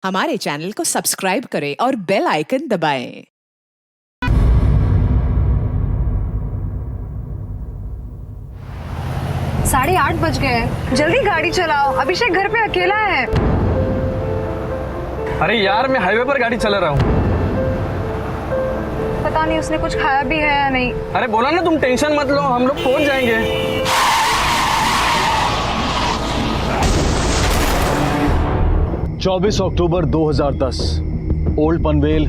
हमारे चैनल को सब्सक्राइब करें और बेल आइकन दबाएं। 8:30 बज गए हैं, जल्दी गाड़ी चलाओ। अभिषेक घर पे अकेला है। अरे यार, मैं हाईवे पर गाड़ी चला रहा हूँ। पता नहीं उसने कुछ खाया भी है या नहीं। अरे बोला ना, तुम टेंशन मत लो, हम लोग पहुंच जाएंगे। 24 अक्टूबर 2010, ओल्ड पनवेल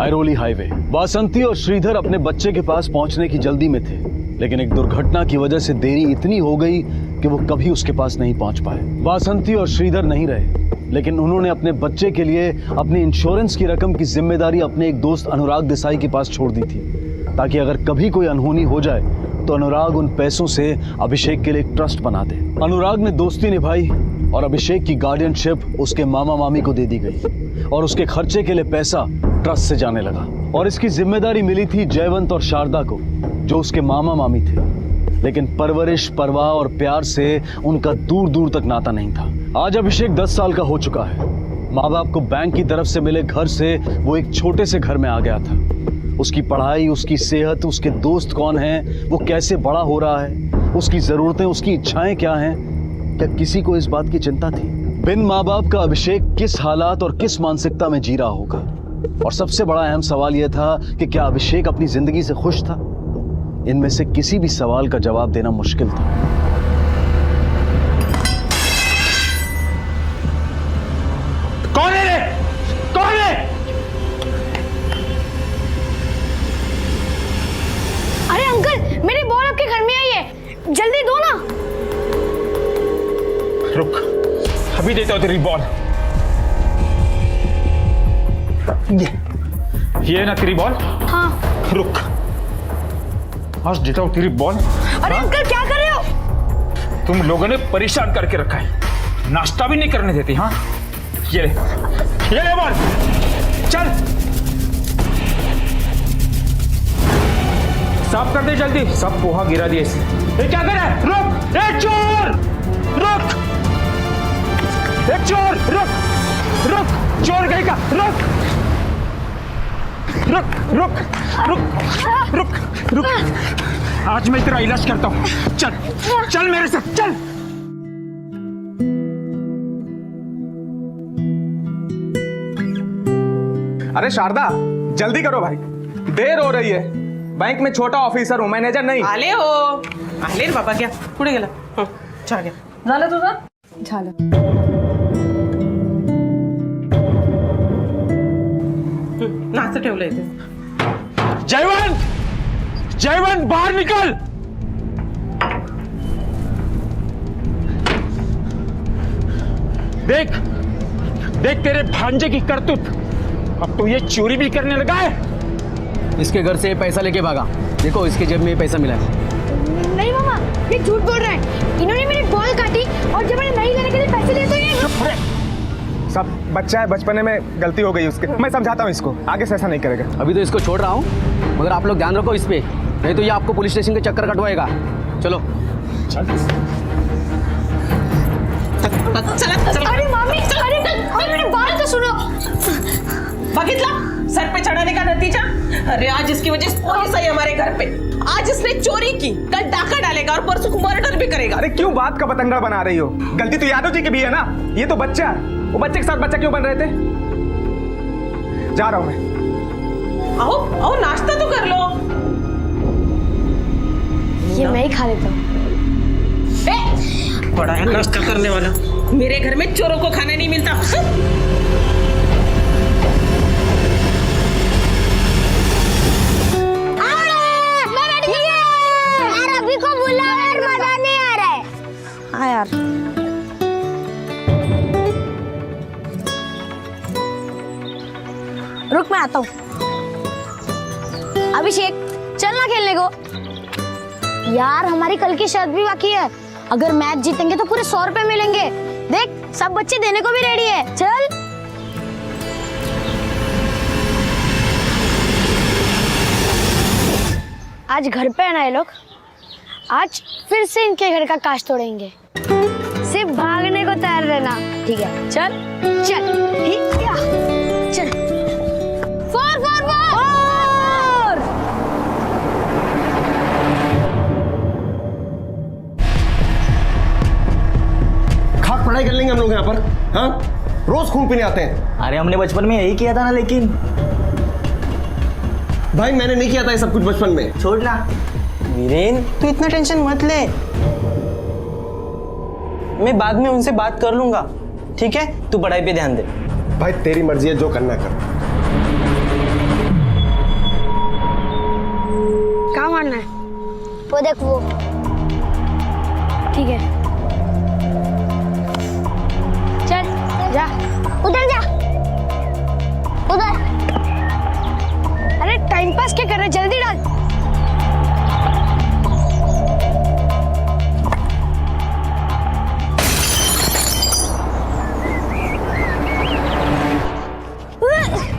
ऐरोली हाईवे। वासंती और श्रीधर अपने बच्चे के पास पहुंचने की जल्दी में थे, लेकिन एक दुर्घटना की वजह से देरी इतनी हो गई कि वो कभी उसके पास नहीं पहुंच पाए। वासंती और श्रीधर नहीं रहे, लेकिन उन्होंने अपने बच्चे के लिए अपनी इंश्योरेंस की रकम की जिम्मेदारी अपने एक दोस्त अनुराग देसाई के पास छोड़ दी थी, ताकि अगर कभी कोई अनहोनी हो जाए तो अनुराग उन पैसों से अभिषेक के लिए एक ट्रस्ट बना दे। अनुराग ने दोस्ती निभाई और अभिषेक की गार्डियनशिप उसके मामा मामी को दे दी गई और उसके खर्चे के लिए पैसा ट्रस्ट से जाने लगा। और इसकी जिम्मेदारी मिली थी जयवंत और शारदा को, जो उसके मामा मामी थे, लेकिन परवरिश, परवाह और प्यार से उनका दूर दूर तक नाता नहीं था। आज अभिषेक 10 साल का हो चुका है। माँ बाप को बैंक की तरफ से मिले घर से वो एक छोटे से घर में आ गया था। उसकी पढ़ाई, उसकी सेहत, उसके दोस्त कौन हैं, वो कैसे बड़ा हो रहा है, उसकी जरूरतें, उसकी इच्छाएं क्या हैं, क्या किसी को इस बात की चिंता थी? बिन माँ बाप का अभिषेक किस हालात और किस मानसिकता में जी रहा होगा? और सबसे बड़ा अहम सवाल यह था कि क्या अभिषेक अपनी जिंदगी से खुश था? इनमें से किसी भी सवाल का जवाब देना मुश्किल था। कौन है रे? कौन है? अरे अंकल, मेरी बॉल आपके घर में आई है, जल्दी दो ना। रुक, अभी देता हूँ तेरी बॉल। ये ना तेरी बॉल? हाँ। रुक, आज देता हूँ तेरी बॉल। अरे अंकल, क्या कर रहे हो? तुम लोगों ने परेशान करके रखा है, नाश्ता भी नहीं करने देती। हाँ, ये ले बॉल, चल साफ कर दे जल्दी। सब पोहा गिरा दिए इसे। ये क्या कर रहा है? रुक, एक चोर, रुक, एक चोर, रुक, रुक, चोर गई का, रुक, रुक, रुक, रुक, रुक, रुक। आज मैं तेरा इलाज करता हूँ। चल, चल मेरे साथ, चल। अरे शारदा, जल्दी करो भाई, देर हो रही है। बैंक में छोटा ऑफिसर हूँ, मैनेजर नहीं। आले हो, आले रे बाबा, क्या पुढे गेला? चहा घ्या. झालं तुझं? झालं. नाश्ता ठेवलं इथे. जयवंत, जयवंत बाहर निकल। देख, देख तेरे भांजे की करतूत। अब तो ये चोरी भी करने लगा है। इसके घर से पैसा लेके भागा। देखो, इसके जेब में पैसा मिला है। नहीं मामा, ये झूठ बोल रहे हैं। इन्होंने मेरी बॉल काटी और जब मैंने नहीं लेने के लिए पैसे लिए तो ये सब बच्चा है, बचपने में गलती हो गई उसके। मैं समझाता हूँ इसको, आगे से ऐसा नहीं करेगा। अभी तो इसको छोड़ रहा हूँ, मगर आप लोग ध्यान रखो इस पे, नहीं तो ये आपको पुलिस स्टेशन के चक्कर कटवाएगा। चलो चला. अरे मामी, अरे मेरी बात तो सुनो। बघितला सर पे चढ़ाने का नतीजा। अरे आज इसकी वजह से पुलिस आई हमारे घर पे। आज इसने चोरी की, कल डाका डालेगा और परसों को मर्डर भी करेगा। अरे क्यों बात का पतंगड़ बना रही हो? गलती तो यादव जी की भी है ना। ये तो बच्चा है, वो बच्चे के साथ बच्चा क्यों बन रहे थे? जा रहा हूं मैं। आओ आओ, नाश्ता तो कर लो। ये मैं ही खा लेता हूँ। बड़ा है नाश्ता करने वाला। मेरे घर में चोरों को खाना नहीं मिलता। यार अभी को बुला यार, मजा नहीं आ रहा है। हाँ यार, रुक मैं आता हूँ। अभिषेक, चल ना खेलने को। यार हमारी कल की शर्त भी बाकी है। अगर मैच जीतेंगे तो पूरे 100 रुपए मिलेंगे। देख, सब बच्चे देने को भी रेडी है। चल। आज घर पे है ना ये लोग, आज फिर से इनके घर का कांच तोड़ेंगे। सिर्फ भागने को तैयार रहना, ठीक है? चल चल। हाँ, रोज खून पीने आते हैं। अरे हमने बचपन में यही किया था ना, लेकिन भाई मैंने नहीं किया था ये सब कुछ बचपन में। छोड़ ना। वीरेन, तू इतना टेंशन मत ले, मैं बाद में उनसे बात कर लूंगा, ठीक है? तू पढ़ाई पे ध्यान दे। भाई तेरी मर्जी है, जो करना है कर। क्या मारना है? वो देख वो। ठीक है, चल जा, उधर जा, उधर। अरे टाइम पास क्या कर रहे, जल्दी डाल।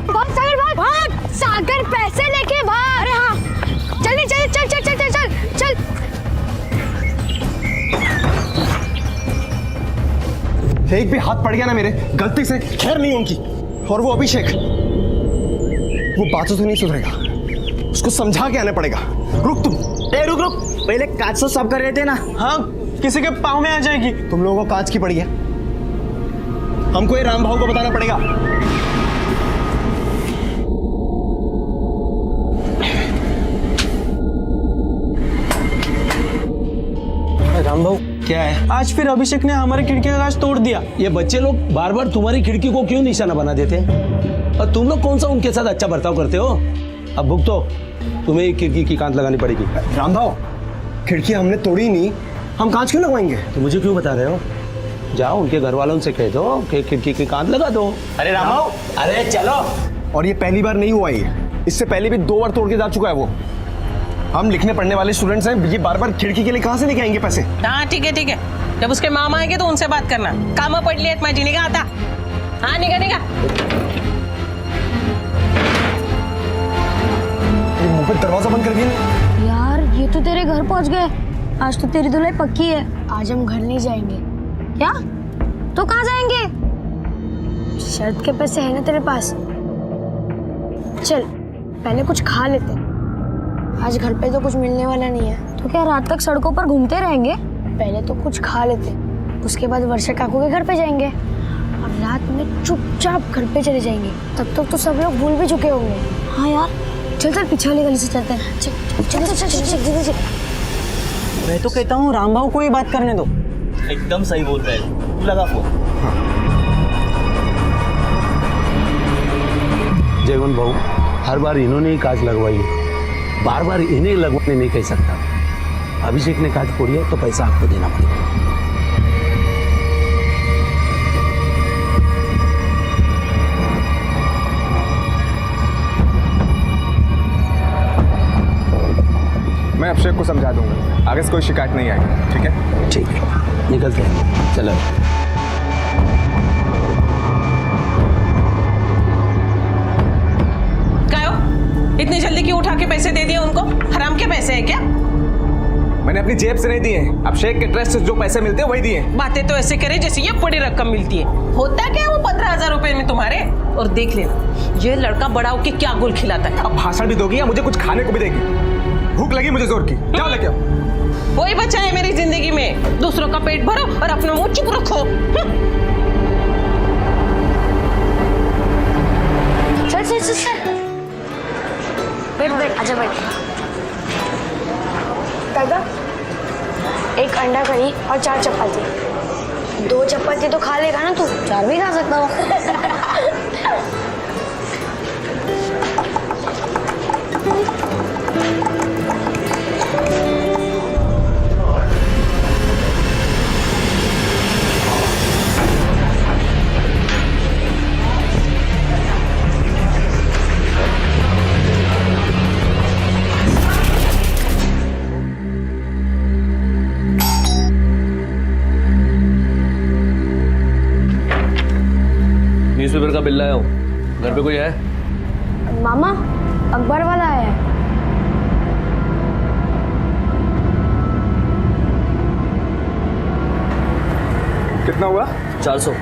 भाग सागर, भाग भाग सागर, पैसे लेके भाग। अरे हाँ, जल्दी जल्दी, चल चल चल चल चल चल। एक भी हाथ पड़ गया ना मेरे गलती से, खैर नहीं उनकी। और वो अभिषेक, वो बातों से नहीं सुधरेगा, उसको समझा के आना पड़ेगा। रुक तुम। रुक रुक, पहले कांच तो साफ कर रहे थे ना। हाँ, किसी के पाँव में आ जाएगी। तुम लोगों को कांच की पड़ी है, हमको ये राम भाव को बताना पड़ेगा। राम भाऊ, क्या है? आज फिर अभिषेक ने हमारे खिड़की का कांच तोड़ दिया। ये बच्चे लोग बार बार तुम्हारी खिड़की को क्यों निशाना बना देते हैं? और तुम लोग कौन सा उनके साथ अच्छा बर्ताव करते हो? अब भुगतो, तुम्हें खिड़की की कांच लगानी पड़ेगी। राम भाव, खिड़की हमने तोड़ी नहीं, हम कांच क्यों लगवाएंगे? तो मुझे क्यों बता रहे हो? जाओ उनके घर वालों से कह दो कि खिड़की की कांच लगा दो। अरे रामाओ, अरे चलो। और ये पहली बार नहीं हुआ, ये इससे पहले भी 2 बार तोड़ के जा चुका है वो। हम लिखने पढ़ने वाले स्टूडेंट्स हैं, ये बार बार खिड़की के लिए कहाँ से लेके आएंगे पैसे? हाँ ठीक है ठीक है, जब उसके मामा आएंगे तो उनसे बात करना। कामा पड़ लिया माझी, निगा आता। हाँ निगा निगा। ये मुंह पे दरवाजा बंद कर दिया। यार ये तो तेरे घर पहुंच गए। आज तो तेरी धुलाई पक्की है। आज हम घर नहीं जाएंगे। क्या? तो कहाँ जाएंगे? शर्त के पैसे है ना तेरे पास? चल पहले कुछ खा लेते हैं, आज घर पे तो कुछ मिलने वाला नहीं है। तो क्या रात तक सड़कों पर घूमते रहेंगे? पहले तो कुछ खा लेते, उसके बाद वर्षा काकू के घर पे जाएंगे और रात में चुपचाप घर पे चले जाएंगे। तब तक तो सब लोग भूल भी चुके होंगे। हाँ यार, चल चल पीछे वाली गली से चलते हैं। चल चल चल चल चल चल। मैं तो कहता हूँ राम भाऊ को ही बात करने दो। एकदम सही बोल रहे हैं, लगा फोन। जयवंत भाऊ, हर बार इन्होंने ही कांच लगवाई, बार बार इन्हें लगवाने नहीं कह सकता। अभिषेक ने कांच फोड़ी है तो पैसा आपको देना पड़ेगा। मैं अभिषेक को समझा दूंगा, आगे से कोई शिकायत नहीं आएगी। ठीक है? ठीक है, निकलते हैं, चलो। इतनी जल्दी क्यों उठा के पैसे दे दिए उनको? हराम के पैसे हैं क्या? मैंने अपनी जेब से नहीं दिए, अभिषेक के ट्रस्ट से जो पैसे मिलते हैं वही दिए। बातें तो ऐसे करे जैसे ये बड़ी रकम मिलती है। होता क्या वो 15,000 रुपए में तुम्हारे? और देख लेना, ये लड़का बड़ा होके क्या गुल खिलाता है। अब भाषण भी दोगी या मुझे कुछ खाने को भी देगी? भूख लगी मुझे जोर की, क्या लेके आओ। वही बचा है मेरी जिंदगी में, दूसरों का पेट भरो और अपना मुंह चुप रखो। चल चल चल चल, बैठ बैठ, आजा बैठ। दादा, एक अंडा करी और 4 चपाती। 2 चपाती तो खा लेगा ना तू? 4 भी खा सकता हूँ। न्यूज़पेपर का बिल लाया हूँ, घर पे कोई है? मामा, अकबर वाला है। कितना हुआ? 400।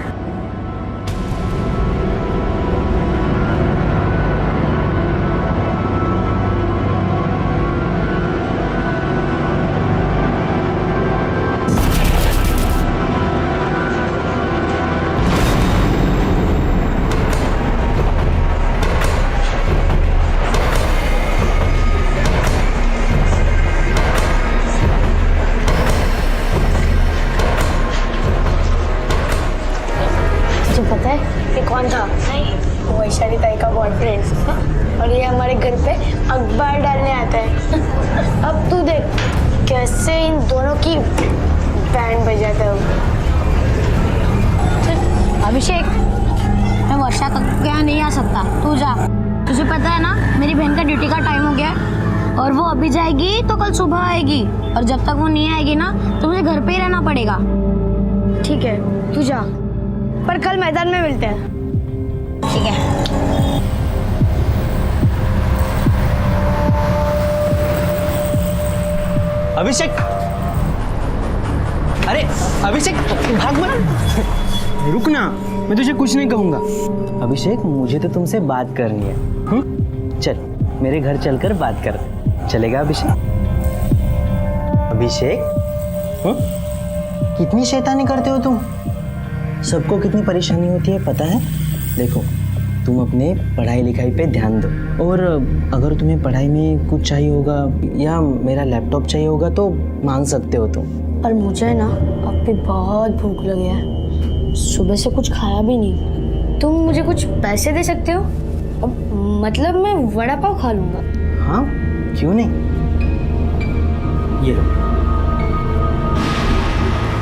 ये कौन था? नहीं, वैशाली ताई का बॉयफ्रेंड। और ये हमारे घर पे अखबार डालने आता है। अब तू देख कैसे इन दोनों की बैंड बजाता है। अभिषेक, मैं वर्षा तक यहाँ नहीं आ सकता, तू जा। तुझे पता है ना मेरी बहन का ड्यूटी का टाइम हो गया है और वो अभी जाएगी तो कल सुबह आएगी, और जब तक वो नहीं आएगी ना तो मुझे घर पे ही रहना पड़ेगा। ठीक है, तू जा, पर कल मैदान में मिलते हैं। ठीक है। अभिषेक, अरे अभिषेक भाग मत, रुक ना, मैं तुझे कुछ नहीं कहूंगा। अभिषेक मुझे तो तुमसे बात करनी है। चल मेरे घर चलकर बात कर, चलेगा अभिषेक? अभिषेक कितनी शैतानी करते हो तुम, सबको कितनी परेशानी होती है पता है? देखो तुम अपने पढ़ाई लिखाई पे ध्यान दो, और अगर तुम्हें पढ़ाई में कुछ चाहिए होगा या मेरा लैपटॉप चाहिए होगा तो मांग सकते हो तुम। पर मुझे ना अब भी बहुत भूख लगी है, सुबह से कुछ खाया भी नहीं। तुम मुझे कुछ पैसे दे सकते हो? मतलब मैं वड़ा पाव खा लूंगा। हाँ क्यों नहीं, ये लो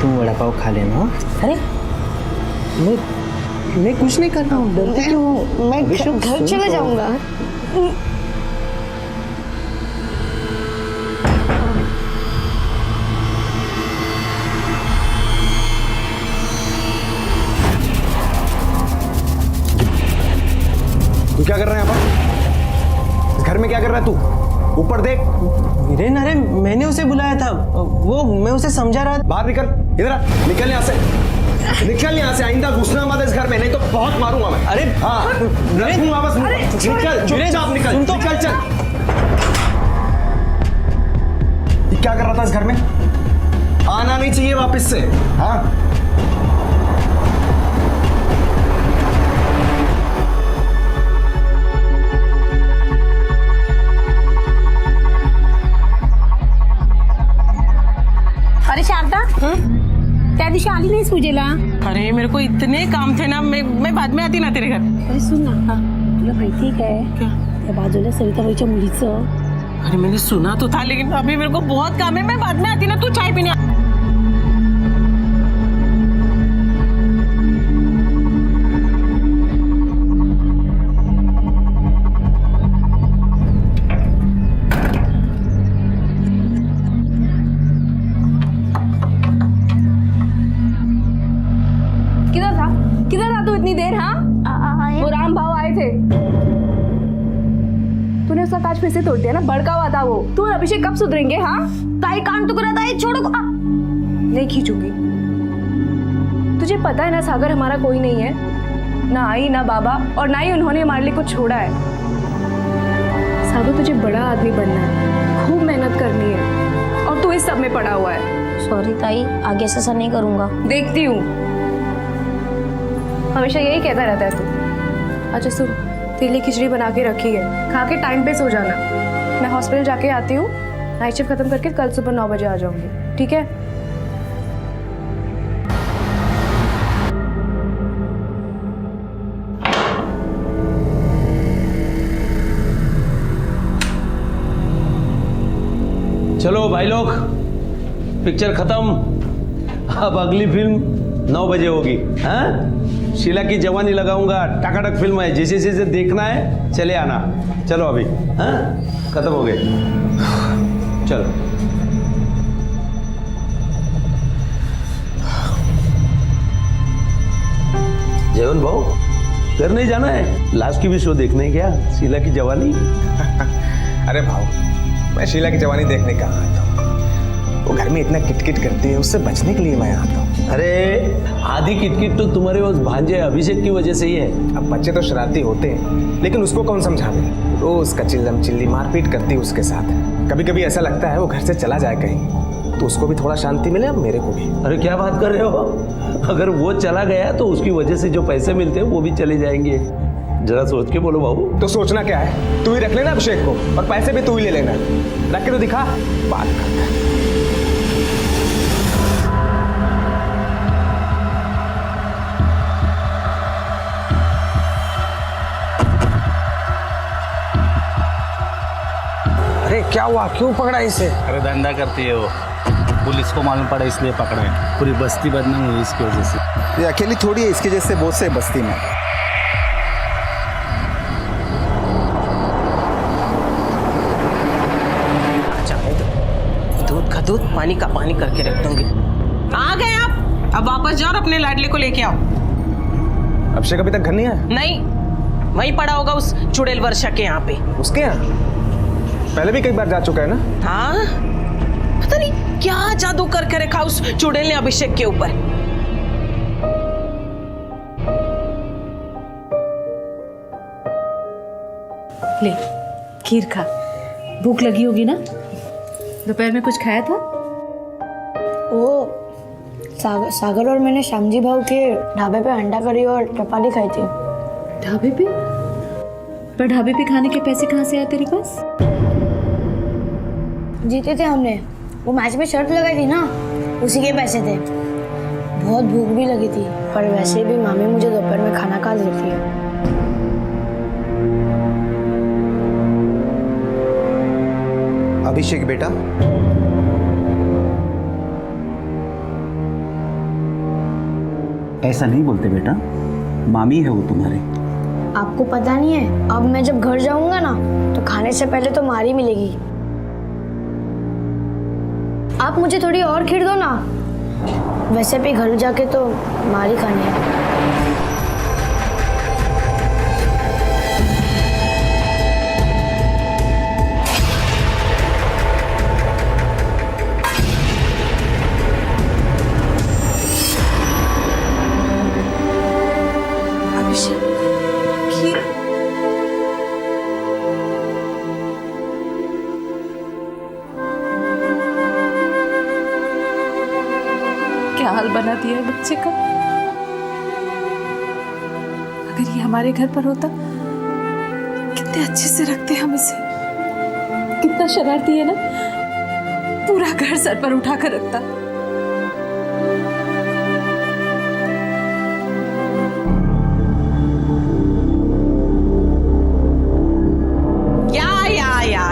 तुम वड़ा पाव खा लेना। अरे मैं कुछ नहीं कर रहा हूँ, डरते क्यों हो? मैं घर चला जाऊंगा। तू क्या कर रहा है यहाँ पर? इस घर में क्या कर रहा है तू? ऊपर देख। वीरेन, अरे मैंने उसे बुलाया था, वो मैं उसे समझा रहा था। बाहर निकल, इधर आ, निकल यहाँ से, निकल यहाँ से। आइंदा घुसना मत इस घर में, नहीं तो बहुत मारूंगा मैं। अरे हाँ, रखूंगा बस। निकल, चुपचाप निकल, निकल चल। ये क्या कर रहा था इस घर में? आना नहीं चाहिए वापस से। हाँ अरे शारदा, त्या दिवशी आली नाहीस पूजेला? अरे मेरे को इतने काम थे ना, मैं बाद में आती ना तेरे घर। अरे सुन ना, तुला माहिती आहे काय क्या? त्या बाजूला सविताबाईच्या मुलीचं? अरे मैंने सुना तो था, लेकिन अभी मेरे को बहुत काम है, मैं बाद में आती ना, तू चाय पीने। किधर था तू इतनी देर? हाँ, वो राम भाव आए थे, तूने उसका कांच फिर से तोड़ दिया ना, भड़का हुआ था वो। तू और अभिषेक कब सुधरेंगे? हाँ, ताई कान टुकड़ा था, छोड़ो। नहीं खींचूंगी। तुझे पता है ना सागर हमारा कोई नहीं है, ना आई ना बाबा, और ना ही उन्होंने हमारे लिए कुछ छोड़ा है। सागर तुझे बड़ा आदमी बनना है, खूब मेहनत करनी है, और तू इस सब में पड़ा हुआ है। सॉरी ताई, आगे से ऐसा नहीं करूंगा। देखती हूँ, हमेशा यही कहता रहता है तू। अच्छा सुन, तेरे लिए खिचड़ी बना के रखी है, खा के टाइम पे सो जाना। मैं हॉस्पिटल जाके आती हूँ, नाइट शिफ्ट खत्म करके कल सुबह 9 बजे आ जाऊंगी, ठीक है? चलो भाई लोग, पिक्चर खत्म, अब अगली फिल्म 9 बजे होगी। हाँ, शीला की जवानी लगाऊंगा, टकाटक फिल्म है, जैसे जैसे देखना है चले आना। चलो अभी, हाँ खत्म हो गए, चलो। जयवंत भाऊ, घर नहीं जाना है? लास्ट की भी शो देखने क्या, शीला की जवानी? अरे भाव, मैं शीला की जवानी देखने कहाँ आता हूँ? वो घर में इतना किटकिट करती है, उससे बचने के लिए मैं आता हूँ। अरे आधी किटकिट तो तुम्हारे उस भांजे अभिषेक की वजह से ही है। अब बच्चे तो शरारती होते हैं, लेकिन उसको कौन समझावे? रोज का चिल्लम चिल्ली मारपीट करती है उसके साथ। कभी कभी ऐसा लगता है वो घर से चला जाए कहीं, तो उसको भी थोड़ा शांति मिले, अब मेरे को भी। अरे क्या बात कर रहे हो? अगर वो चला गया तो उसकी वजह से जो पैसे मिलते हैं वो भी चले जाएंगे। जरा सोच के बोलो बाबू। तो सोचना क्या है, तू ही रख लेना अभिषेक को, और पैसे भी तू ही ले लेना। रख के तो दिखा, बात करता है। क्या हुआ, क्यों पकड़ा इसे? अरे धंधा करती है वो, पुलिस को मालूम पड़ा इसलिए पकड़ा है। पूरी बस्ती बदनाम हुई इसकी वजह से। ये अकेली थोड़ी है, इसके जैसे बहुत से बस्ती में। दूध का दूध, पानी का पानी करके रख दूंगी। आ गए आप, अब वापस जाओ और अपने लाडले को लेके आओ। अभिषेक अभी तक घर नहीं आया? नहीं, वहीं पड़ा होगा उस चुड़ैल वर्षा के यहाँ पे। उसके यहाँ पहले भी कई बार जा चुका है ना। हाँ, पता नहीं क्या जादू करके रखा उस चुड़ैल ने अभिषेक के ऊपर। ले खीर खा, भूख लगी होगी ना। दोपहर में कुछ खाया था? वो सागर और मैंने श्यामजी भाव के ढाबे पे अंडा करी और चपाती खाई थी। ढाबे पे? पर ढाबे पे खाने के पैसे कहाँ से आए तेरे पास? जीते थे हमने, वो मैच में शर्त लगाई थी ना, उसी के पैसे थे। बहुत भूख भी लगी थी, पर वैसे भी मामी मुझे दोपहर में खाना खा देती है। अभिषेक बेटा, ऐसा नहीं बोलते बेटा, मामी है वो तुम्हारे। आपको पता नहीं है, अब मैं जब घर जाऊंगा ना तो खाने से पहले तो मारी मिलेगी। आप मुझे थोड़ी और खीर दो ना, वैसे भी घर जाके तो मारी खानी है। क्या हाल बना दिया है बच्चे का। अगर ये हमारे घर पर होता, कितने अच्छे से रखते हम इसे। कितना शरारती है ना, पूरा घर सर पर उठा कर रखता। या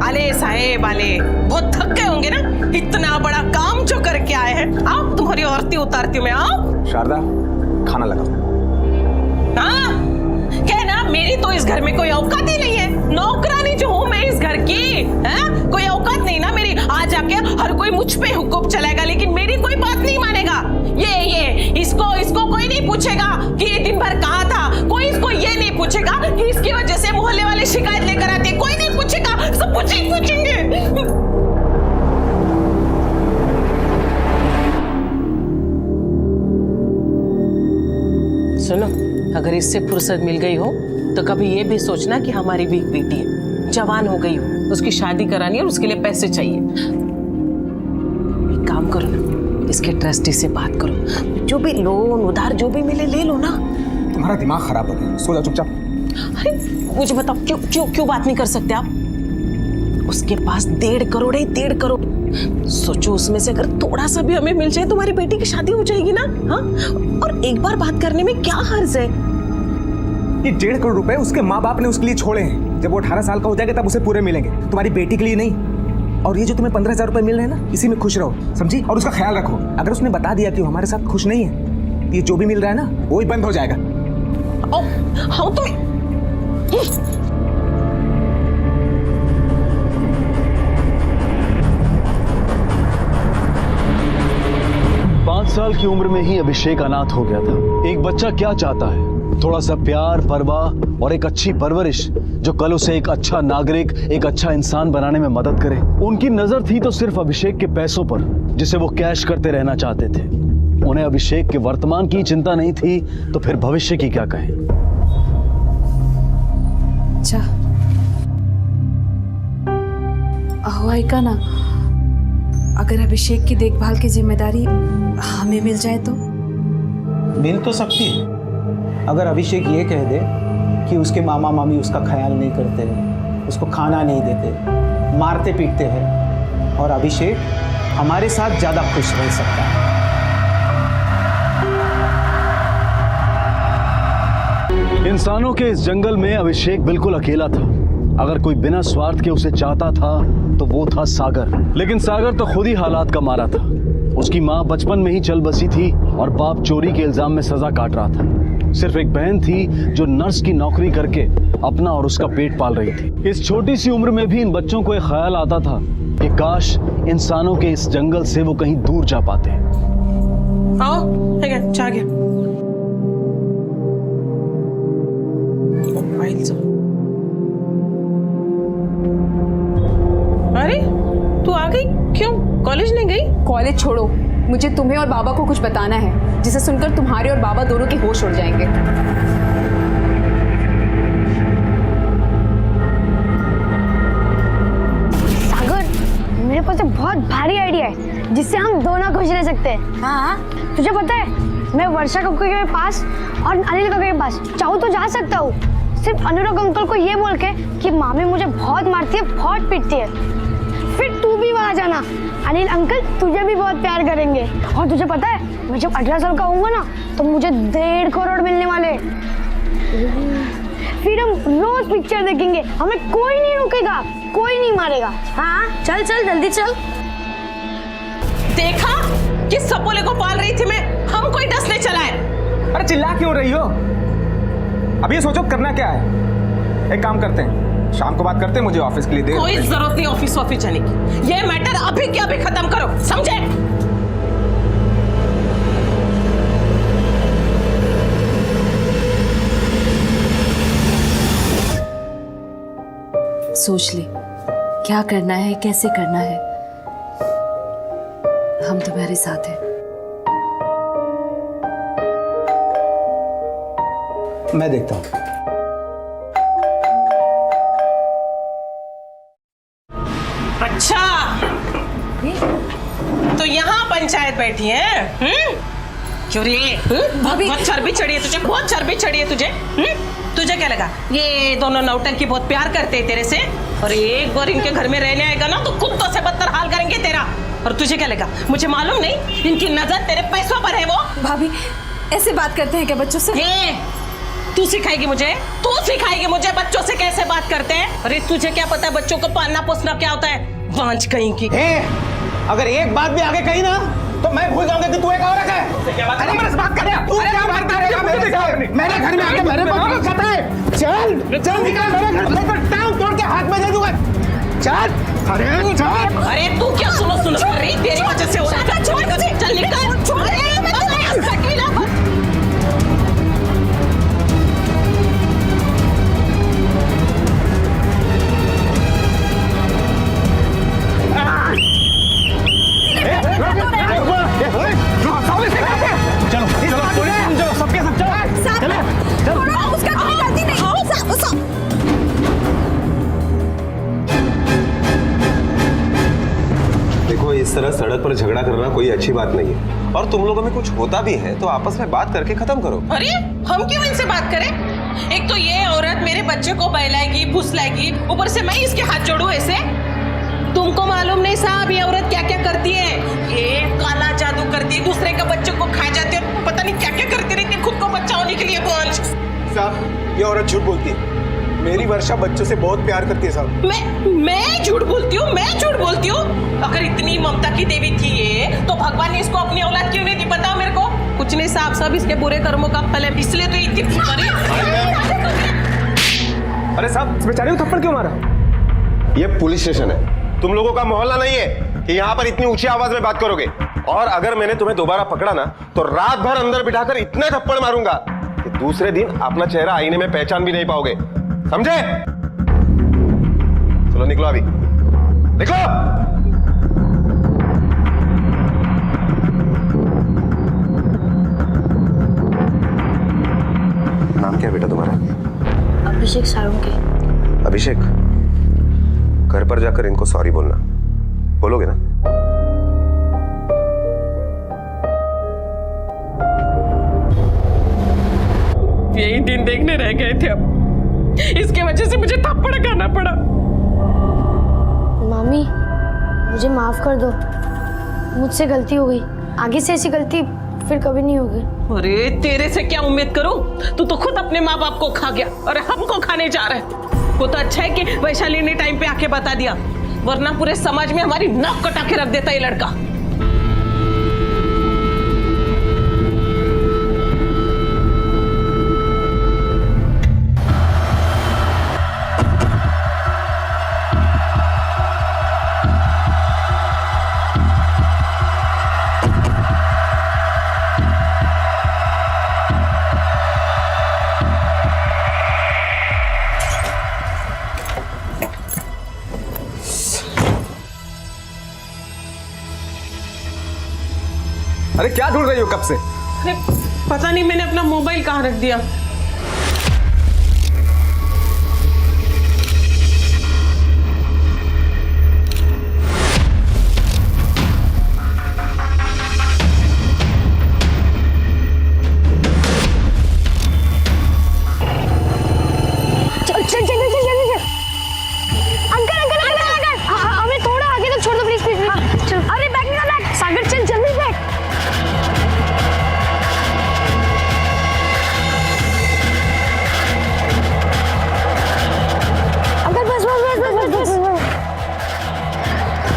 अले साहेब, अले बहुत थक गए होंगे ना, इतना बड़ा काम जो करके आए हैं। आओ, तुम्हारी औरती उतारती हूँ मैं। आओ शारदा, खाना लगाओ। हाँ, कहना मेरी तो इस घर में कोई औकात ही नहीं है। नौकरानी जो हूँ मैं इस घर की, है कोई औकात नहीं ना मेरी। आ जाके हर कोई मुझ पे हुक्म चलाएगा, लेकिन मेरी कोई बात नहीं मानेगा। ये इसको कोई नहीं पूछेगा कि ये दिन भर कहाँ था। कोई इसको ये नहीं पूछेगा कि इसकी वजह से मोहल्ले वाले शिकायत लेकर आते। कोई नहीं पूछेगा, सब पूछेंगे। सुनो, अगर इससे फुर्सत मिल गई हो तो कभी ये भी सोचना कि हमारी भी एक बेटी है, जवान हो गई हो, उसकी शादी करानी है और उसके लिए पैसे चाहिए। एक काम करो ना, इसके ट्रस्टी से बात करो, जो भी लोन उधार जो भी मिले ले लो ना। तुम्हारा दिमाग खराब हो गया, सो जाओ चुपचाप। अरे मुझे बताओ, क्यों बात नहीं कर सकते आप? उसके पास 1.5 करोड़ है, 1.5 करोड़। सोचो, उसमें से अगर थोड़ा सा भी हमें मिल जाए, तुम्हारी बेटी की शादी हो जाएगी ना। हाँ, और एक बार बात करने में क्या हर्ज है? ये 1.5 करोड़ रुपए उसके माँ बाप ने उसके लिए छोड़े हैं। जब वो 18 साल का हो जाएगा तब उसे पूरे मिलेंगे, तुम्हारी बेटी के लिए नहीं। और ये जो तुम्हें 15,000 रुपए मिल रहे हैं ना, इसी में खुश रहो, समझी? और उसका ख्याल रखो। अगर उसने बता दिया कि वो हमारे साथ खुश नहीं है, ये जो भी मिल रहा है ना वो ही बंद हो जाएगा। हाँ, तुम्हें 5 साल की उम्र में ही अभिषेक अनाथ हो गया था। एक बच्चा क्या चाहता है? थोड़ा सा प्यार, परवाह और एक अच्छी परवरिश जो कल उसे एक अच्छा नागरिक, एक अच्छा इंसान बनाने में मदद करे। उनकी नजर थी तो सिर्फ अभिषेक के पैसों पर, जिसे वो कैश करते रहना चाहते थे। उन्हें अभिषेक के वर्तमान की चिंता नहीं थी, तो फिर भविष्य की क्या कहें। अच्छा का ना, अगर अभिषेक की देखभाल की जिम्मेदारी हमें मिल जाए तो? मिल तो सकती है, अगर अभिषेक ये कह दे कि उसके मामा मामी उसका ख्याल नहीं करते, उसको खाना नहीं देते, मारते पीटते हैं, और अभिषेक हमारे साथ ज़्यादा खुश रह सकता है। इंसानों के इस जंगल में अभिषेक बिल्कुल अकेला था। अगर कोई बिना स्वार्थ के उसे चाहता था तो वो था सागर। लेकिन सागर तो खुद ही हालात का मारा था। उसकी माँ बचपन में ही चल बसी थी और बाप चोरी के इल्जाम में सजा काट रहा था। सिर्फ एक बहन थी जो नर्स की नौकरी करके अपना और उसका पेट पाल रही थी। इस छोटी सी उम्र में भी इन बच्चों को एक ख्याल आता था कि काश इंसानों के इस जंगल से वो कहीं दूर जा पाते। आओ, ठीक है, चाह गया। अरे तू आ गई? क्यों कॉलेज नहीं गई? कॉलेज छोड़ो, मुझे तुम्हें और बाबा को कुछ बताना है जिसे सुनकर तुम्हारे और बाबा दोनों के होश उड़ जाएंगे। सागर, मेरे पास एक बहुत भारी आइडिया है जिससे हम दोनों खुश रह सकते हैं। हाँ, तुझे पता है मैं वर्षा कक्कू के पास और अनिल कक्कू के पास चाहूँ तो जा सकता हूँ, सिर्फ अनुराग अंकल को ये बोल के कि मामी मुझे बहुत मारती है, बहुत पीटती है। फिर तू भी वहां जाना, अनिल अंकल तुझे भी बहुत प्यार करेंगे। और तुझे पता है मैं जब 18 साल का होऊंगा ना तो मुझे 1.5 करोड़ मिलने वाले। फिर हम रोज पिक्चर देखेंगे, हमें कोई नहीं रोकेगा, कोई नहीं मारेगा। हाँ चल चल जल्दी चल। देखा किस सपोले को पाल रही थी मैं, हम कोई डस नहीं चला है। अरे चिल्ला क्यों रही हो? अब ये सोचो करना क्या है। एक काम करते हैं, शाम को बात करते हैं, मुझे ऑफिस के लिए देर कोई जरूरत नहीं ऑफिस जाने की। ये मैटर अभी के अभी खत्म करो, समझे? सोच ले क्या करना है, कैसे करना है। हम तुम्हारे साथ हैं। मैं देखता हूँ। अच्छा, तो यहाँ पंचायत बैठी है? क्यों रे? बहुत चर्बी चढ़ी है तुझे, बहुत चर्बी चढ़ी है तुझे। तुझे क्या लगा ये दोनों नौटंकी बहुत प्यार करते हैं तेरे से, और एक बार इनके घर में रहने आएगा ना तो कुत्तों से बदतर हाल करेंगे तेरा। और तुझे क्या लगा मुझे मालूम नहीं? इनकी नजर तेरे पैसों पर है। वो भाभी ऐसे बात करते हैं क्या बच्चों से? तू सिखाएगी मुझे? तू सिखाएगी मुझे बच्चों से कैसे बात करते हैं? अरे तुझे क्या पता है बच्चों को पालना पोसना क्या होता है? बांझ कहीं की। अगर एक बात भी आगे कही ना तो मैं भूल जाऊंगा कि तू एक औरत है। क्या बात? अरे मेरे से बात कर। तू क्या बात कर रहा है मेरे घर में आके मेरे को कहता है चल चल निकल मेरे घर से, टांग तोड़ के हाथ में दे दूंगा। चल अरे चल। अरे तू क्या सुनो कर रही? तेरी वजह से हो रहा है। छोड़ दे, चल निकल, छोड़ दे। देखो इस तरह सड़क पर झगड़ा करना कोई अच्छी बात नहीं है, और तुम लोगों में कुछ होता भी है तो आपस में बात करके खत्म करो। अरे हम क्यों इनसे बात करें? एक तो ये औरत मेरे बच्चे को बहलाएगी, फुसलाएगी, ऊपर से मैं इसके हाथ जोड़ूं ऐसे? तुमको मालूम नहीं साहब ये औरत क्या क्या करती है? ये काला जादू करती है, दूसरे का बच्चे को खा जाती है, पता नहीं क्या क्या करती रहती है खुद को बच्चा होने के लिए। बोल साहब ये औरत झूठ बोलती है, मेरी वर्षा बच्चों से बहुत प्यार करती है साहब। मैं झूठ बोलती हूँ? मैं झूठ बोलती हूँ? अगर इतनी ममता की देवी थी ये तो भगवान ने इसको अपनी औलाद क्यों नहीं दी? बताओ मेरे को। कुछ नहीं साहब, सब इसके बुरे कर्मों का फल है, इसलिए तो इतनी अरे साहब इस बेचारे को थप्पड़ क्यों मारा? ये पुलिस स्टेशन है, तुम लोगों का मोहल्ला नहीं है कि यहाँ पर इतनी ऊंची आवाज में बात करोगे। और अगर मैंने तुम्हें दोबारा पकड़ा ना तो रात भर अंदर बिठाकर इतने थप्पड़ मारूंगा कि दूसरे दिन अपना चेहरा आईने में पहचान भी नहीं पाओगे, समझे? चलो निकलो, अभी निकलो। नाम क्या है बेटा तुम्हारा? अभिषेक साळुंके। अभिषेक, घर पर जाकर इनको सॉरी बोलना, बोलोगे ना? यही दिन देखने रह गए थे, अब इसके वजह से मुझे थप्पड़ खाना पड़ा। मामी मुझे माफ कर दो, मुझसे गलती हो गई, आगे से ऐसी गलती फिर कभी नहीं होगी। अरे तेरे से क्या उम्मीद करूं? तू तो खुद अपने माँ बाप को खा गया और हमको खाने जा रहा है। वो तो अच्छा है कि वैशाली ने टाइम पे आके बता दिया, वरना पूरे समाज में हमारी नाक कटा के रख देता ये लड़का। अरे क्या ढूंढ रही हो कब से? अरे पता नहीं मैंने अपना मोबाइल कहाँ रख दिया। चल चल चल चल चल चल। अंकल अंकल अंकल अंकल हमें थोड़ा आगे तक छोड़ दो प्लीज प्लीज। चल अरे बैग निकाल बैग। सागर चल जल्दी बैग। अंकल बस बस बस बस बस बस।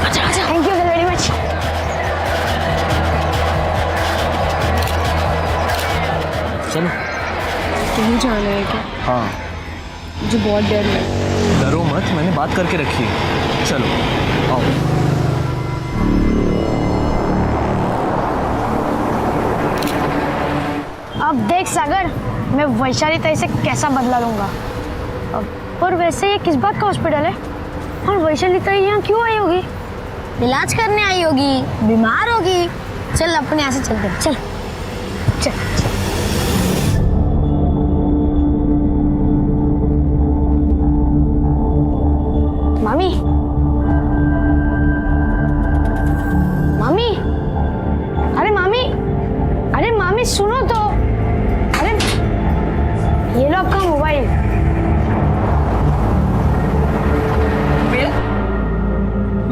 अच्छा अच्छा थैंक यू वेरी मच। चलो। कहीं जाना है क्या? हाँ मुझे बहुत डर है। डरो मत, मैंने बात करके रखी है। चलो आओ। अब देख सागर, मैं वैशाली ताई से कैसा बदला लूंगा। पर वैसे ये किस बात का हॉस्पिटल है और वैशाली ताई यहाँ क्यों आई होगी? इलाज करने आई होगी, बीमार होगी। चल अपने यहाँ से चलते हैं, चल चल। मामी मामी, अरे मामी, अरे मामी सुनो तो। अरे ये लो आपका मोबाइल।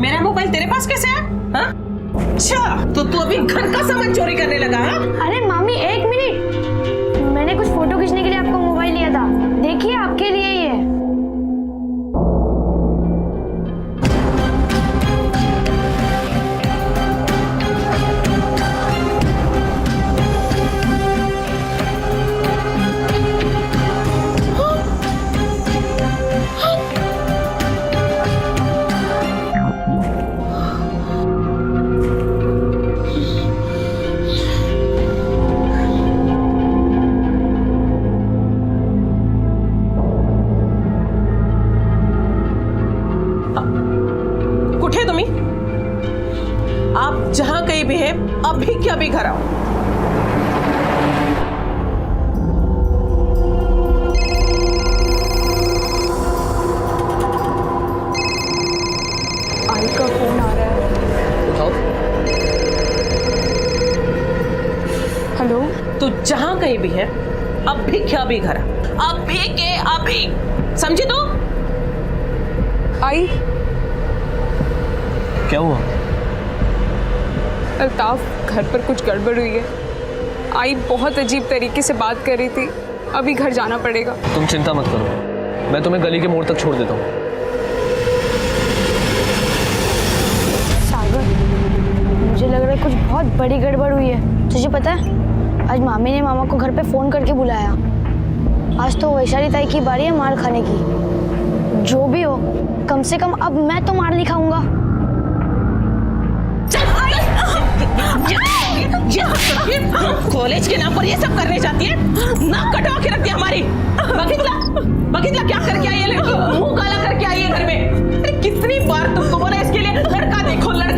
मेरा मोबाइल तेरे पास कैसे है? हाँ? अच्छा तो तू अभी घर का सामान चोरी करने लगा? हाँ? अरे मामी एक मिनट, मैंने कुछ फोटो खींचने के लिए आपका मोबाइल लिया था। देखिए आपके लिए ही है। कुठे तुम्ही? आप जहां कहीं भी है अभी के अभी घर आओ। आई का फोन आ रहा है। हेलो। तू जहां कहीं भी है अभी के अभी घर आ, अभी के अभी, समझी तू? आई। क्या हुआ? अल्ताफ घर पर कुछ गड़बड़ हुई है। आई बहुत अजीब तरीके से बात कर रही थी। अभी घर जाना पड़ेगा। तुम चिंता मत करो, मैं तुम्हें गली के मोड़ तक छोड़ देता हूँ। सागर, मुझे लग रहा है कुछ बहुत बड़ी गड़बड़ हुई है। तुझे पता है आज मामी ने मामा को घर पे फोन करके बुलाया। आज तो वैशाली ताई की बारी है मार खाने की। जो भी हो, कम से कम अब मैं तो मार नहीं खाऊंगा। कॉलेज के नाम पर ये सब करने जाती है, नाक कटवा के रखती है हमारी। बगीतला क्या करके आई है लड़की? मुंह काला करके आई है घर में। अरे कितनी बार तुमको बोला इसके लिए लड़का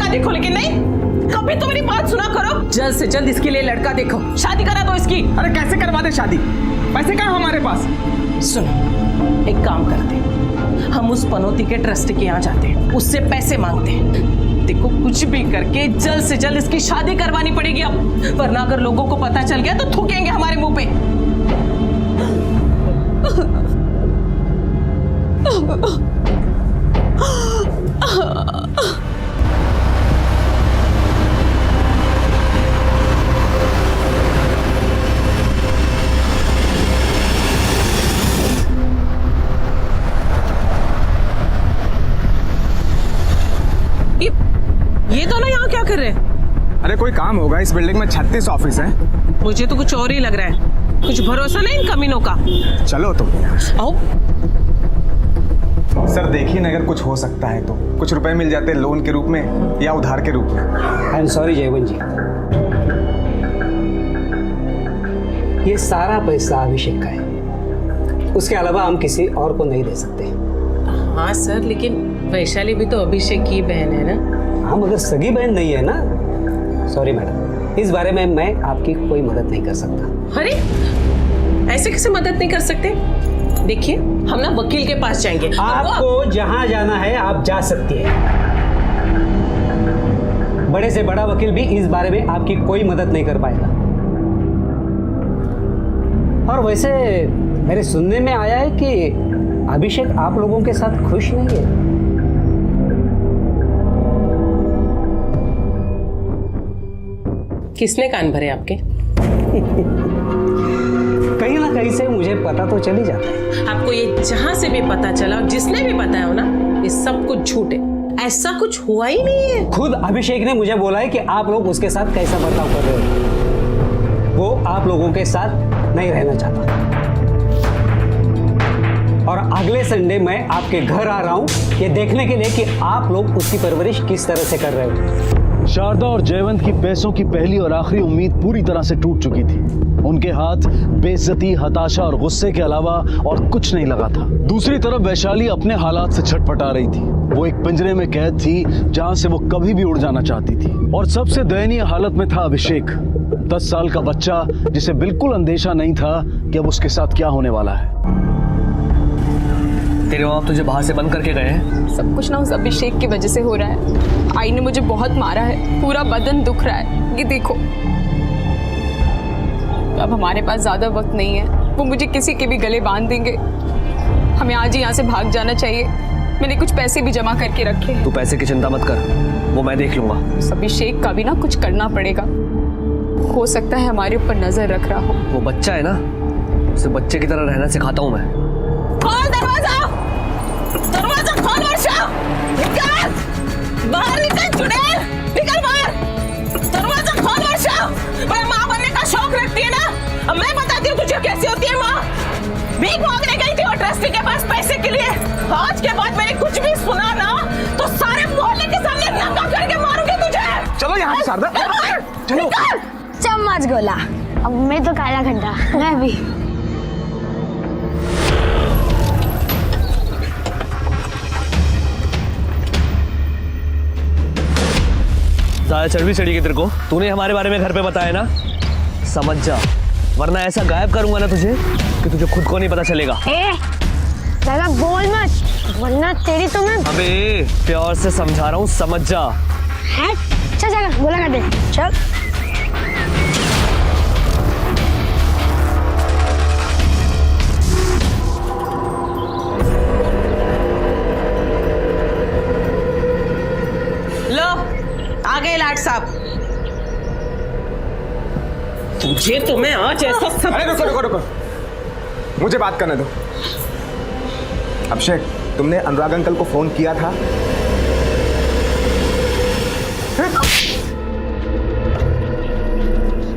देखो, लेकिन नहीं, कभी तो मेरी बात सुना करो। जल्द से जल्द इसके लिए लड़का देखो, शादी करा दो इसकी। अरे कैसे करवा दे शादी? पैसे कहाँ हमारे पास? सुनो, एक काम करते, हम उस पनौती के ट्रस्ट के यहाँ जाते हैं, उससे पैसे मांगते हैं। देखो कुछ भी करके जल्द से जल्द इसकी शादी करवानी पड़ेगी अब, वरना अगर लोगों को पता चल गया तो थूकेंगे हमारे मुंह पे। कोई काम होगा। इस बिल्डिंग में 36 ऑफिस हैं। मुझे तो कुछ और ही लग रहा है। कुछ भरोसा नहीं इन कमीनों का। चलो तो आओ। सर देखिए ना, अगर कुछ हो सकता है तो कुछ रुपए मिल जाते लोन के रूप में या उधार के रूप में। आई एम सॉरी जयवंत जी, ये सारा पैसा अभिषेक का है, उसके अलावा हम किसी और को नहीं दे सकते। हाँ सर, लेकिन वैशाली भी तो अभिषेक की बहन है ना। हाँ मगर सगी बहन नहीं है ना। सॉरी मैडम, इस बारे में मैं आपकी कोई मदद नहीं कर सकता। अरे ऐसे कैसे मदद नहीं कर सकते? देखिए हम ना वकील के पास जाएंगे। आपको जहां जाना है आप जा सकती है। बड़े से बड़ा वकील भी इस बारे में आपकी कोई मदद नहीं कर पाएगा। और वैसे मेरे सुनने में आया है कि अभिषेक आप लोगों के साथ खुश नहीं है। किसने कान भरे आपके? कहीं ना कहीं से मुझे पता तो चल ही जाता है। आपको ये जहां से भी पता चला, जिसने भी बताया हो ना, ये सब कुछ झूठ है। ऐसा कुछ हुआ ही नहीं है। खुद अभिषेक ने मुझे बोला है कि आप लोग उसके साथ कैसा बर्ताव कर रहे हो। वो आप लोगों के साथ नहीं रहना चाहता। और अगले संडे मैं आपके घर आ रहा हूं ये देखने के लिए कि आप लोग उसकी परवरिश किस तरह से कर रहे हो। शारदा और जयवंत की पैसों की पहली और आखिरी उम्मीद पूरी तरह से टूट चुकी थी। उनके हाथ बेइज्जती, हताशा और गुस्से के अलावा और कुछ नहीं लगा था। दूसरी तरफ वैशाली अपने हालात से छटपटा रही थी। वो एक पिंजरे में कैद थी जहां से वो कभी भी उड़ जाना चाहती थी। और सबसे दयनीय हालत में था अभिषेक, 10 साल का बच्चा जिसे बिल्कुल अंदेशा नहीं था कि अब उसके साथ क्या होने वाला है। तेरे बाप तुझे बाहर से बंद करके गए हैं? सब कुछ ना उस अभिषेक की वजह से हो रहा है। आई ने मुझे बहुत मारा है, पूरा बदन दुख रहा है। ये देखो, अब हमारे पास ज्यादा वक्त नहीं है। वो मुझे किसी के भी गले बांध देंगे। हमें आज ही यहाँ से भाग जाना चाहिए। मैंने कुछ पैसे भी जमा करके रखे हैं। तू पैसे की चिंता मत कर, वो मैं देख लूंगा। उस अभिषेक का भी ना कुछ करना पड़ेगा। हो सकता है हमारे ऊपर नजर रख रहा हो। वो बच्चा है ना, उसे बच्चे की तरह रहना सिखाता हूँ मैं। खोल दरवाजा, दरवाजा खोल वर्षा। निकल बाहर, निकल चुड़ैल, निकल बाहर। दरवाजा खोल वर्षा। मैं माँ बनने का शौक रखती है ना, अब मैं बताती हूँ तुझे कैसी होती है माँ। भीख मांगने गई थी वो ट्रस्टी के पास पैसे के लिए। आज के बाद मैंने कुछ भी सुना ना तो सारे मोहल्ले के सामने नंगा करके मारूंगी तुझे। चलो यहाँ से शारदा, चलो। चम्मच गोला। अब मैं तो काला खड्डा। मैं भी। ज्यादा चर्बी चढ़ी के तेरे को? तूने हमारे बारे में घर पे बताया ना, समझ जा, वरना ऐसा गायब करूंगा ना तुझे कि तुझे खुद को नहीं पता चलेगा। ज्यादा बोल मत, वरना तेरी तो मैं। अबे प्यार से समझा रहा हूँ, समझ जा। चल चल बोला कर दे, चल। लो आ गए लाट साहब। तुझे तो मैं आज ऐसा सब। अरे रुको रुको रुको, मुझे बात करने दो। अभिषेक, तुमने अनुराग अंकल को फोन किया था?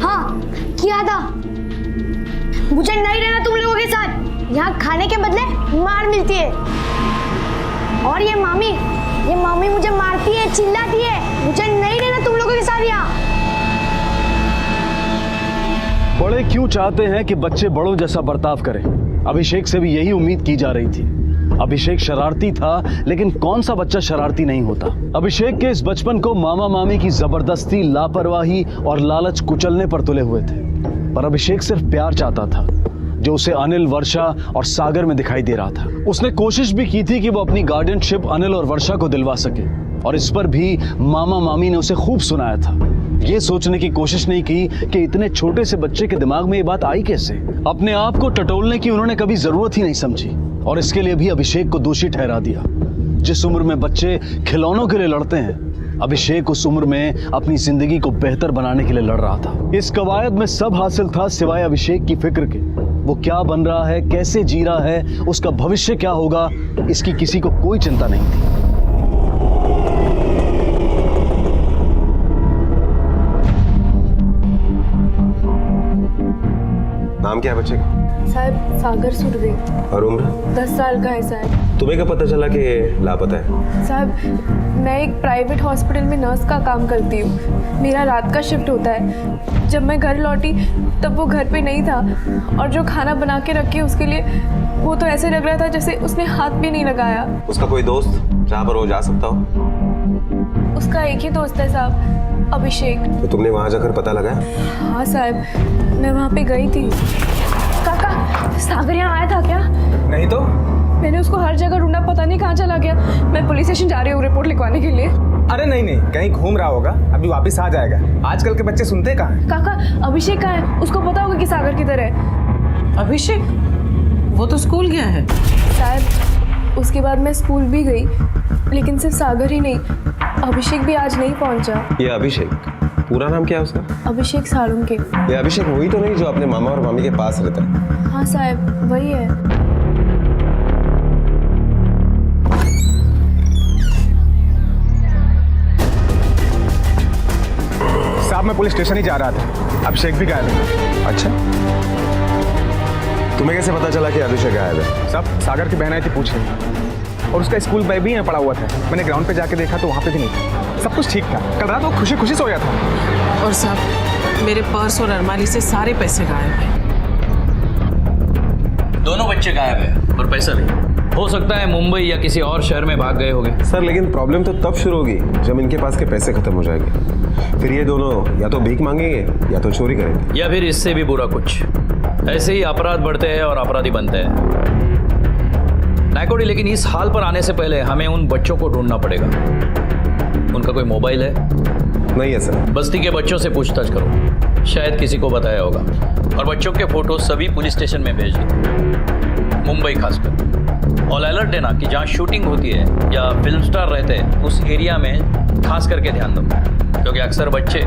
हाँ किया था। मुझे नहीं रहना तुम लोगों के साथ। यहाँ खाने के बदले मार मिलती है। और ये मामी मुझे मारती है, चिल्लाती है। मुझे नहीं रहना तुम लोगों के साथ यहाँ। बड़े क्यों चाहते हैं कि बच्चे बड़ों जैसा बर्ताव करें? अभिषेक से भी यही उम्मीद की जा रही थी। अभिषेक शरारती था, लेकिन कौन सा बच्चा शरारती नहीं होता। अभिषेक के इस बचपन को मामा मामी की जबरदस्ती, लापरवाही और लालच कुचलने पर तुले हुए थे। पर अभिषेक सिर्फ प्यार चाहता था, जो उसे अनिल, वर्षा और सागर में दिखाई दे रहा था। उसने कोशिश भी की थी कि वो अपनी गार्डियनशिप अनिल और वर्षा को दिलवा सके, और इस पर भी मामा मामी ने उसे खूब सुनाया था। ये सोचने की कोशिश नहीं की कि इतने छोटे से बच्चे के दिमाग में ये बात आई कैसे। अपने आप को टटोलने की उन्होंने कभी जरूरत ही नहीं समझी, और इसके लिए भी अभिषेक को दोषी ठहरा दिया। जिस उम्र में बच्चे खिलौनों के लिए लड़ते हैं, अभिषेक उस उम्र में अपनी जिंदगी को बेहतर बनाने के लिए लड़ रहा था। इस कवायद में सब हासिल था सिवाय अभिषेक की फिक्र के। वो क्या बन रहा है, कैसे जी रहा है, उसका भविष्य क्या होगा, इसकी किसी को कोई चिंता नहीं थी। नाम क्या है बच्चे का? साहब सागर सुरवे, और उम्र? 10 साल का है साहब। तुम्हें क्या पता चला कि ये लापता है? साहब मैं एक प्राइवेट हॉस्पिटल में नर्स का काम करती हूँ। मेरा रात का शिफ्ट होता है। जब मैं घर लौटी तब वो घर पे नहीं था, और जो खाना बना के रखी उसके लिए वो तो ऐसे लग रहा था जैसे उसने हाथ भी नहीं लगाया। उसका कोई दोस्त जहाँ पर वो जा सकता हो? उसका एक ही दोस्त है साहब, अभिषेक। तो तुमने वहाँ जाकर पता लगाया? हाँ साहब, मैं वहाँ पे गई थी। काका सागर यहाँ आया था क्या? नहीं तो मैंने उसको हर जगह ढूंढा, पता नहीं कहाँ चला गया। मैं पुलिस स्टेशन जा रही हूँ रिपोर्ट लिखवाने के लिए। अरे नहीं, कहीं घूम रहा होगा, अभी वापस आ जाएगा। आजकल के बच्चे सुनते कहाँ हैं? काका अभिषेक कहाँ है? उसको पता होगा कि सागर किधर है। अभिषेक वो तो स्कूल गया है। शायद उसके बाद मैं स्कूल भी गई, लेकिन सिर्फ सागर ही नहीं, अभिषेक भी आज नहीं पहुंचा। ये अभिषेक, पूरा नाम क्या है उसका? अभिषेक सालुंके। ये अभिषेक वही तो नहीं जो अपने मामा और मामी के पास रहता है? हाँ साहब वही है। साहब मैं पुलिस स्टेशन ही जा रहा था, अभिषेक भी गायब है। अच्छा, तुम्हें कैसे पता चला कि अभिषेक गायब है? साहब सागर की बहन आई थी पूछने, और उसका स्कूल बैग भी यहाँ पड़ा हुआ था। मैंने ग्राउंड पे जाके देखा तो वहाँ पे भी नहीं था। सब कुछ ठीक था। कल रात वो खुशी खुशी सोया था। और साहब मेरे पर्स और अलमारी से सारे पैसे गायब हैं। दोनों बच्चे गायब हैं और पैसा नहीं। हो सकता है मुंबई या किसी और शहर में भाग गए होंगे। सर लेकिन प्रॉब्लम तो तब शुरू होगी जब इनके पास के पैसे खत्म हो जाएंगे। फिर ये दोनों या तो भीख मांगेंगे या तो चोरी करेंगे, या फिर इससे भी बुरा कुछ। ऐसे ही अपराध बढ़ते हैं और अपराधी बनते हैं। नायकोडी, लेकिन इस हाल पर आने से पहले हमें उन बच्चों को ढूंढना पड़ेगा। उनका कोई मोबाइल है? नहीं है सर। बस्ती के बच्चों से पूछताछ करो, शायद किसी को बताया होगा। और बच्चों के फोटो सभी पुलिस स्टेशन में भेज दो, मुंबई खासकर। और अलर्ट देना कि जहाँ शूटिंग होती है या फिल्म स्टार रहते हैं उस एरिया में खास करके ध्यान दो, क्योंकि अक्सर बच्चे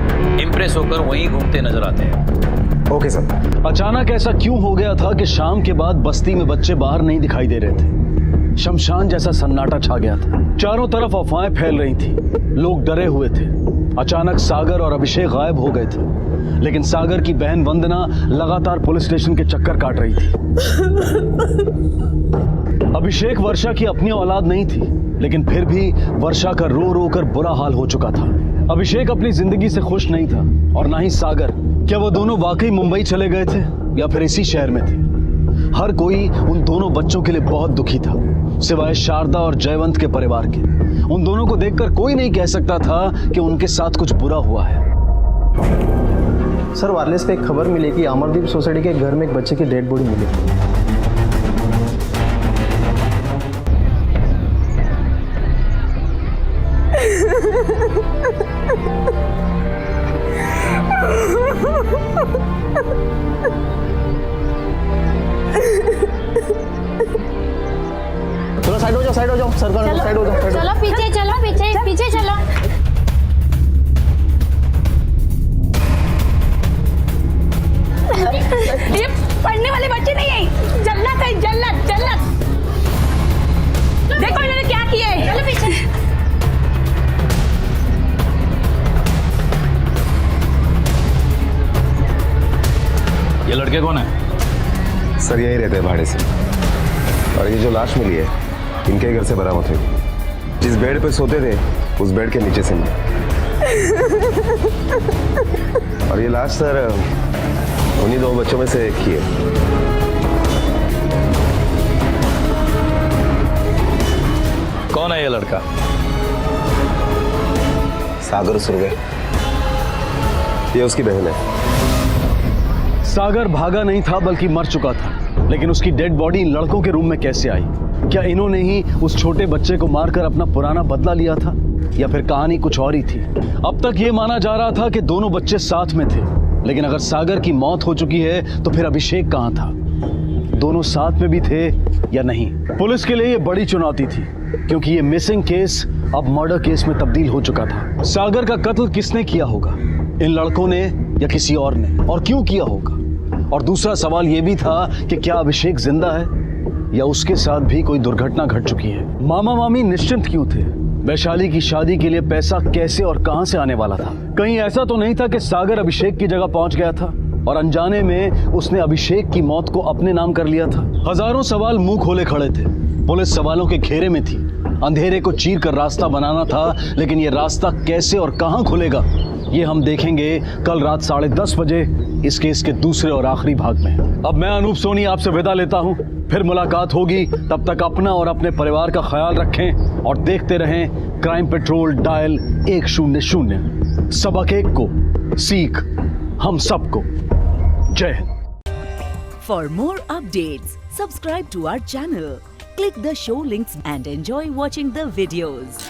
इम्प्रेस होकर वहीं घूमते नजर आते हैं। Okay sir. अचानक ऐसा क्यों हो गया था कि शाम के बाद बस्ती में बच्चे बाहर नहीं दिखाई दे रहे थे? शमशान जैसा सन्नाटा छा गया था। चारों तरफ अफवाहें फैल रही थी, लोग डरे हुए थे। अचानक सागर और अभिषेक गायब हो गए थे, लेकिन सागर की बहन वंदना लगातार पुलिस स्टेशन के चक्कर काट रही थी। अभिषेक वर्षा की अपनी औलाद नहीं थी, लेकिन फिर भी वर्षा का रो रो कर बुरा हाल हो चुका था। अभिषेक अपनी जिंदगी से खुश नहीं था, और ना ही सागर। क्या वो दोनों वाकई मुंबई चले गए थे या फिर इसी शहर में थे? हर कोई उन दोनों बच्चों के लिए बहुत दुखी था, सिवाय शारदा और जयवंत के परिवार के। उन दोनों को देखकर कोई नहीं कह सकता था कि उनके साथ कुछ बुरा हुआ है। सर वायरलेस पे एक खबर मिली कि अमरदीप सोसाइटी के घर में एक बच्चे की डेड बॉडी मिली। चलो साइड हो जाओ सरकार, साइड हो जाओ। चलो पीछे चलो, पीछे चलो। ये पढ़ने वाले बच्चे नहीं है, जल्लत है, जल्लत। देखो इन्होंने क्या किया है। चलो पीछे। ये लड़के कौन है? सर यही रहते हैं भाड़े से, और ये जो लाश मिली है इनके घर से बरामद हुई। जिस बेड पे सोते थे उस बेड के नीचे से मिली। और ये लाश सर उन्हीं दो बच्चों में से एक ही है। कौन है ये लड़का? सागर सुरवे, ये उसकी बहन है। सागर भागा नहीं था बल्कि मर चुका था, लेकिन उसकी डेड बॉडी इन लड़कों के रूम में कैसे आई? क्या इन्होंने ही उस छोटे बच्चे को मारकर अपना पुराना बदला लिया था, या फिर कहानी कुछ और ही थी? अब तक ये माना जा रहा था कि दोनों बच्चे साथ में थे, लेकिन अगर सागर की मौत हो चुकी है तो फिर अभिषेक कहाँ था? दोनों साथ में भी थे या नहीं? पुलिस के लिए ये बड़ी चुनौती थी, क्योंकि ये मिसिंग केस अब मर्डर केस में तब्दील हो चुका था। सागर का कत्ल किसने किया होगा? इन लड़कों ने या किसी और ने? और क्यों किया होगा? और दूसरा सवाल यह भी था कि क्या अभिषेक जिंदा है या उसके साथ भी कोई दुर्घटना घट चुकी है? मामा मामी निश्चिंत क्यों थे? वैशाली की शादी के लिए पैसा कैसे और कहां से आने वाला था? कहीं ऐसा तो नहीं था कि सागर अभिषेक की जगह पहुंच गया था और अनजाने में उसने अभिषेक की मौत को अपने नाम कर लिया था। हजारों सवाल मुंह खोले खड़े थे। पुलिस सवालों के घेरे में थी। अंधेरे को चीर कर रास्ता बनाना था, लेकिन ये रास्ता कैसे और कहां खुलेगा ये हम देखेंगे कल रात 10:30 बजे इस केस के दूसरे और आखिरी भाग में। अब मैं अनूप सोनी आपसे विदा लेता हूं, फिर मुलाकात होगी। तब तक अपना और अपने परिवार का ख्याल रखें और देखते रहें क्राइम पेट्रोल डायल 100। सबक एक को सीख हम सबको। जय Hind. For more updates, subscribe to our channel, click the show links and enjoy watching the videos.